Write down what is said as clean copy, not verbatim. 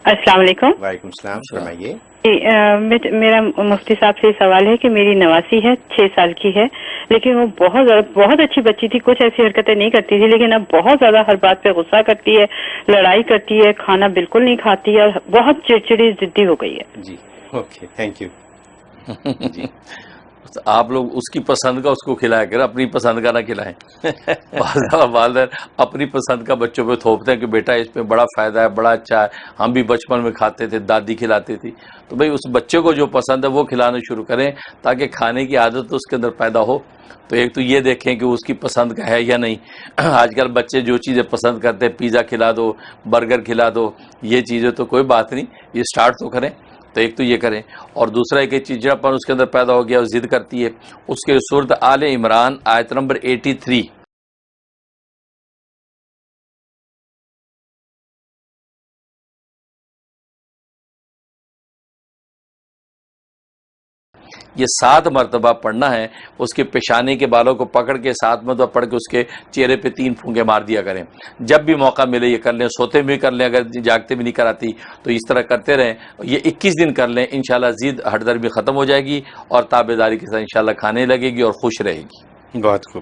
السلام علیکم. وعلیکم السلام، فرمائیے. میرا مفتی صاحب سے سوال ہے کہ میری نواسی ہے، 6 سال کی ہے، لیکن وہ بہت اچھی بچی تھی، کچھ ایسی حرکتیں نہیں کرتی تھی، لیکن اب بہت زیادہ ہر بات پہ غصہ کرتی ہے، لڑائی کرتی ہے، کھانا بالکل نہیں کھاتی ہے اور بہت چڑچڑی ضدی ہو گئی ہے. جی اوکے، تھینک یو. جی آپ لوگ اس کی پسند کا اس کو کھلایا کریں، اپنی پسند کا نہ کھلائیں. والدین اپنی پسند کا بچوں پہ تھوپتے ہیں کہ بیٹا اس میں بڑا فائدہ ہے، بڑا اچھا ہے، ہم بھی بچپن میں کھاتے تھے، دادی کھلاتی تھی. تو بھئی اس بچے کو جو پسند ہے وہ کھلانا شروع کریں تاکہ کھانے کی عادت اس کے اندر پیدا ہو. تو ایک تو یہ دیکھیں کہ اس کی پسند کا ہے یا نہیں. آج کل بچے جو چیزیں پسند کرتے ہیں، پیزا کھلا دو، برگر کھلا دو، یہ چیزیں تو کوئی بات نہیں، یہ سٹارٹ تو کریں. تو ایک تو یہ کریں. اور دوسرا ایک چڑچڑاپن اس کے اندر پیدا ہو گیا، وہ ضد کرتی ہے. اس کے سورۃ آل عمران آیت نمبر 83، یہ 7 مرتبہ پڑھنا ہے. اس کے پیشانی کے بالوں کو پکڑ کے 7 مرتبہ پڑھ کے اس کے چہرے پہ 3 پھونکے مار دیا کریں. جب بھی موقع ملے یہ کر لیں، سوتے بھی کر لیں، اگر جاگتے بھی نہیں کراتی تو اس طرح کرتے رہیں. یہ 21 دن کر لیں، انشاءاللہ ضد ہٹ در بھی ختم ہو جائے گی اور تابعداری کے ساتھ انشاءاللہ کھانے لگے گی اور خوش رہے گی. بہت خوب.